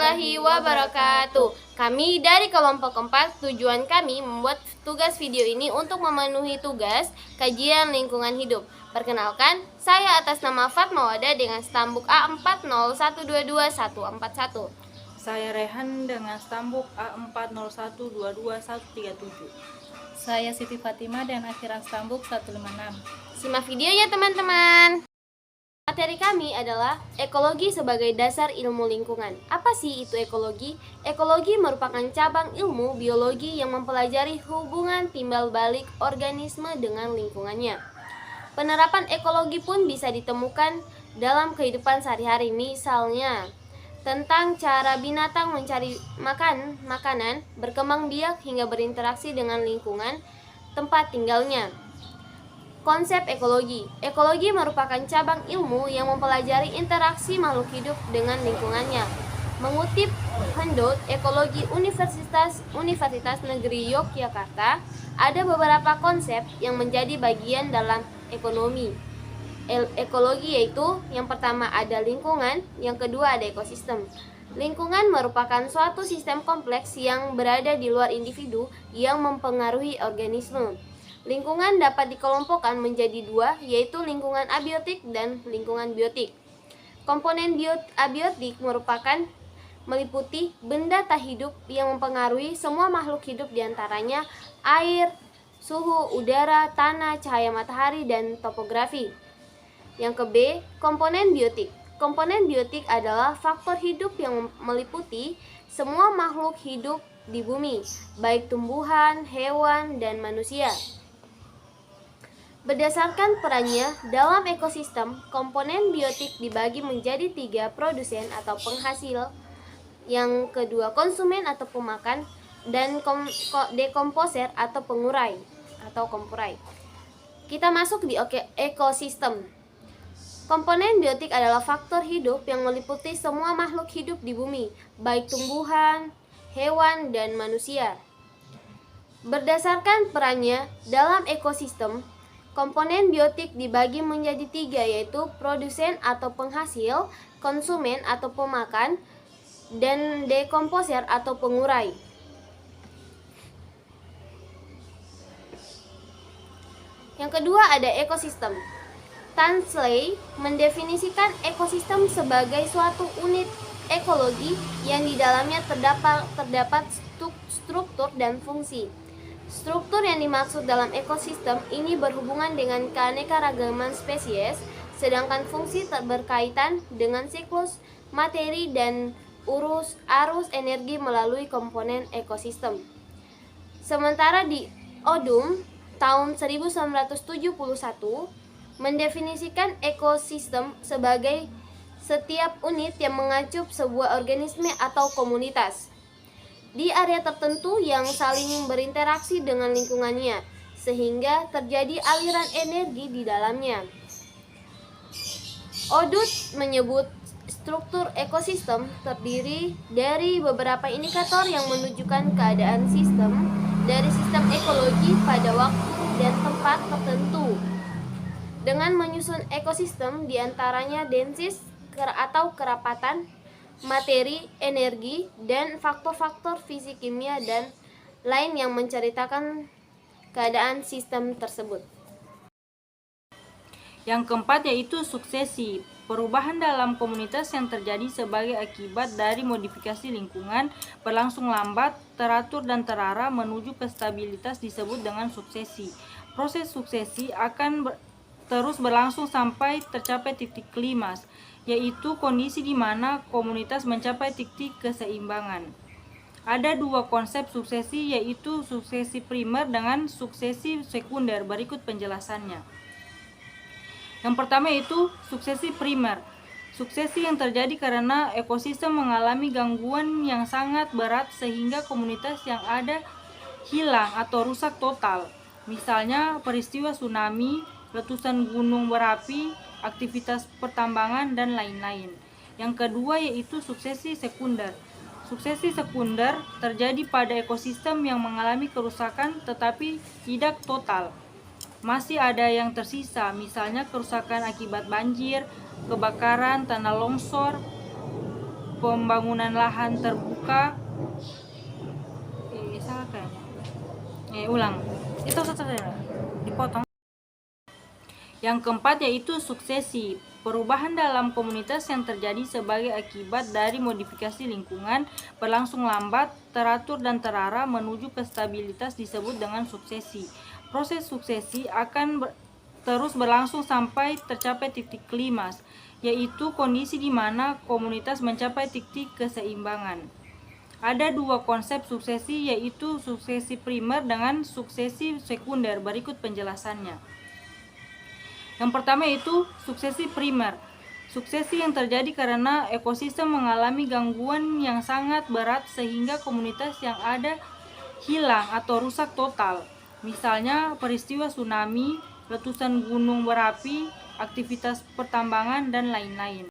warahmatullahi wabarakatuh. Kami dari kelompok 4, tujuan kami membuat tugas video ini untuk memenuhi tugas kajian lingkungan hidup. Perkenalkan, saya atas nama Fatma Wada dengan stambuk A40122141. Saya Rehan dengan stambuk A40122137. Saya Siti Fatimah dan akhiran stambuk 156. Simak videonya teman-teman. Materi kami adalah ekologi sebagai dasar ilmu lingkungan. Apa sih itu ekologi? Ekologi merupakan cabang ilmu biologi yang mempelajari hubungan timbal balik organisme dengan lingkungannya. Penerapan ekologi pun bisa ditemukan dalam kehidupan sehari-hari, misalnya tentang cara binatang mencari makanan, berkembang biak hingga berinteraksi dengan lingkungan tempat tinggalnya. Konsep ekologi. Ekologi merupakan cabang ilmu yang mempelajari interaksi makhluk hidup dengan lingkungannya. Mengutip Handot Ekologi Universitas Negeri Yogyakarta, ada beberapa konsep yang menjadi bagian dalam ekonomi. Ekologi yaitu yang pertama ada lingkungan, yang kedua ada ekosistem. Lingkungan merupakan suatu sistem kompleks yang berada di luar individu yang mempengaruhi organisme. Lingkungan dapat dikelompokkan menjadi dua, yaitu lingkungan abiotik dan lingkungan biotik. Komponen abiotik merupakan meliputi benda tak hidup yang mempengaruhi semua makhluk hidup, diantaranya air, suhu udara, tanah, cahaya matahari, dan topografi. Yang ke B, komponen biotik. Komponen biotik adalah faktor hidup yang meliputi semua makhluk hidup di bumi, baik tumbuhan, hewan, dan manusia. Berdasarkan perannya dalam ekosistem, komponen biotik dibagi menjadi 3, produsen atau penghasil, yang kedua konsumen atau pemakan, dan dekomposer atau pengurai atau kompurai. Kita masuk di ekosistem. Komponen biotik adalah faktor hidup yang meliputi semua makhluk hidup di bumi, baik tumbuhan, hewan, dan manusia. Berdasarkan perannya dalam ekosistem, komponen biotik dibagi menjadi 3, yaitu produsen atau penghasil, konsumen atau pemakan, dan dekomposer atau pengurai. Yang kedua ada ekosistem. Tansley mendefinisikan ekosistem sebagai suatu unit ekologi yang di dalamnya terdapat struktur dan fungsi. Struktur yang dimaksud dalam ekosistem ini berhubungan dengan keanekaragaman spesies, sedangkan fungsi berkaitan dengan siklus materi dan arus energi melalui komponen ekosistem. Sementara di Odum tahun 1971 mendefinisikan ekosistem sebagai setiap unit yang mengacup sebuah organisme atau komunitas di area tertentu yang saling berinteraksi dengan lingkungannya, sehingga terjadi aliran energi di dalamnya. Odut menyebut struktur ekosistem terdiri dari beberapa indikator yang menunjukkan keadaan sistem dari sistem ekologi pada waktu dan tempat tertentu. Dengan menyusun ekosistem diantaranya densis atau kerapatan, materi, energi, dan faktor-faktor fisik kimia dan lain yang menceritakan keadaan sistem tersebut. Yang keempat yaitu suksesi. Perubahan dalam komunitas yang terjadi sebagai akibat dari modifikasi lingkungan berlangsung lambat, teratur, dan terarah menuju ke stabilitas disebut dengan suksesi. Proses suksesi akan terus berlangsung sampai tercapai titik klimaks, yaitu kondisi di mana komunitas mencapai titik keseimbangan. Ada 2 konsep suksesi, yaitu suksesi primer dengan suksesi sekunder. Berikut penjelasannya. Yang pertama yaitu suksesi primer. Suksesi yang terjadi karena ekosistem mengalami gangguan yang sangat berat sehingga komunitas yang ada hilang atau rusak total. Misalnya peristiwa tsunami, letusan gunung berapi, aktivitas pertambangan, dan lain-lain. Yang kedua yaitu suksesi sekunder. Suksesi sekunder terjadi pada ekosistem yang mengalami kerusakan tetapi tidak total. Masih ada yang tersisa, misalnya kerusakan akibat banjir, kebakaran, tanah longsor, pembangunan lahan terbuka. Salah kayaknya. Ulang. Itu dipotong. Yang keempat yaitu suksesi. Perubahan dalam komunitas yang terjadi sebagai akibat dari modifikasi lingkungan berlangsung lambat, teratur dan terarah menuju ke stabilitas disebut dengan suksesi. Proses suksesi akan terus berlangsung sampai tercapai titik klimaks, yaitu kondisi di mana komunitas mencapai titik keseimbangan. Ada dua konsep suksesi, yaitu suksesi primer dengan suksesi sekunder. Berikut penjelasannya. Yang pertama yaitu suksesi primer. Suksesi yang terjadi karena ekosistem mengalami gangguan yang sangat berat sehingga komunitas yang ada hilang atau rusak total. Misalnya peristiwa tsunami, letusan gunung berapi, aktivitas pertambangan, dan lain-lain.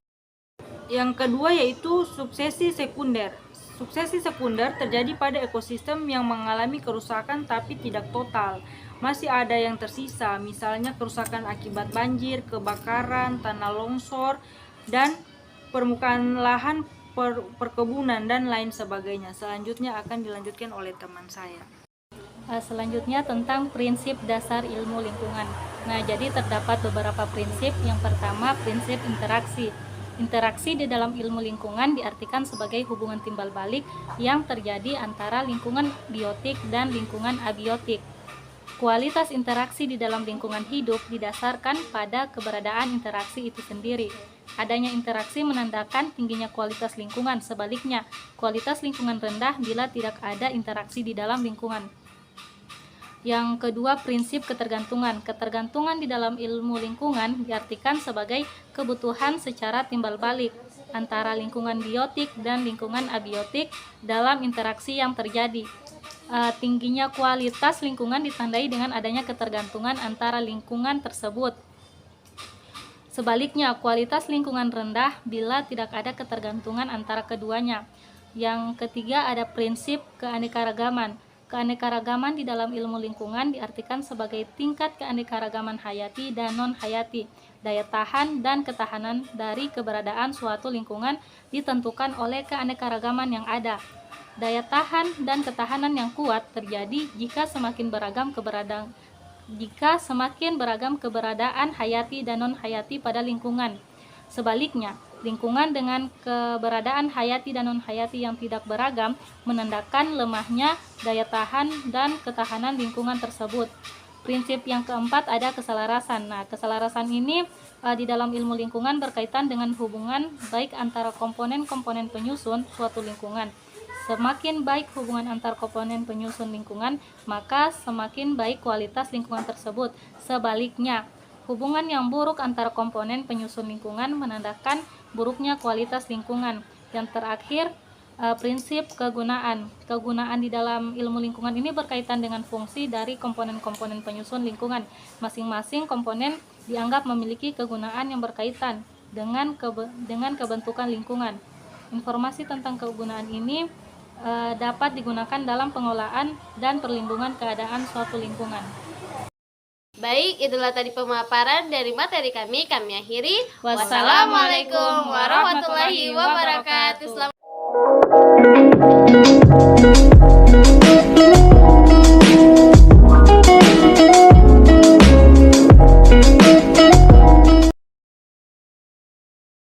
Yang kedua yaitu suksesi sekunder. Suksesi sekunder terjadi pada ekosistem yang mengalami kerusakan tapi tidak total. Masih ada yang tersisa, misalnya kerusakan akibat banjir, kebakaran, tanah longsor, dan permukaan lahan, perkebunan, dan lain sebagainya. Selanjutnya akan dilanjutkan oleh teman saya. Selanjutnya tentang prinsip dasar ilmu lingkungan. Nah, jadi terdapat beberapa prinsip. Yang pertama, prinsip interaksi. Interaksi di dalam ilmu lingkungan diartikan sebagai hubungan timbal balik yang terjadi antara lingkungan biotik dan lingkungan abiotik. Kualitas interaksi di dalam lingkungan hidup didasarkan pada keberadaan interaksi itu sendiri. Adanya interaksi menandakan tingginya kualitas lingkungan, sebaliknya, kualitas lingkungan rendah bila tidak ada interaksi di dalam lingkungan. Yang kedua, prinsip ketergantungan. Ketergantungan di dalam ilmu lingkungan diartikan sebagai kebutuhan secara timbal balik antara lingkungan biotik dan lingkungan abiotik dalam interaksi yang terjadi. Tingginya kualitas lingkungan ditandai dengan adanya ketergantungan antara lingkungan tersebut. Sebaliknya, kualitas lingkungan rendah bila tidak ada ketergantungan antara keduanya. Yang ketiga, ada prinsip keanekaragaman. Keanekaragaman di dalam ilmu lingkungan diartikan sebagai tingkat keanekaragaman hayati dan non-hayati. Daya tahan dan ketahanan dari keberadaan suatu lingkungan ditentukan oleh keanekaragaman yang ada. Daya tahan dan ketahanan yang kuat terjadi jika semakin beragam keberadaan hayati dan non-hayati pada lingkungan. Sebaliknya, lingkungan dengan keberadaan hayati dan non-hayati yang tidak beragam menandakan lemahnya daya tahan dan ketahanan lingkungan tersebut. Prinsip yang keempat ada keselarasan. Nah, keselarasan ini di dalam ilmu lingkungan berkaitan dengan hubungan baik antara komponen-komponen penyusun suatu lingkungan. Semakin baik hubungan antar komponen penyusun lingkungan, maka semakin baik kualitas lingkungan tersebut. Sebaliknya, hubungan yang buruk antara komponen penyusun lingkungan menandakan buruknya kualitas lingkungan. Yang terakhir, prinsip kegunaan. Kegunaan di dalam ilmu lingkungan ini berkaitan dengan fungsi dari komponen-komponen penyusun lingkungan. Masing-masing komponen dianggap memiliki kegunaan yang berkaitan dengan kebentukan lingkungan. Informasi tentang kegunaan ini dapat digunakan dalam pengolahan dan perlindungan keadaan suatu lingkungan. Baik, itulah tadi pemaparan dari materi kami. Kami akhiri. Wassalamualaikum warahmatullahi wabarakatuh. Selamat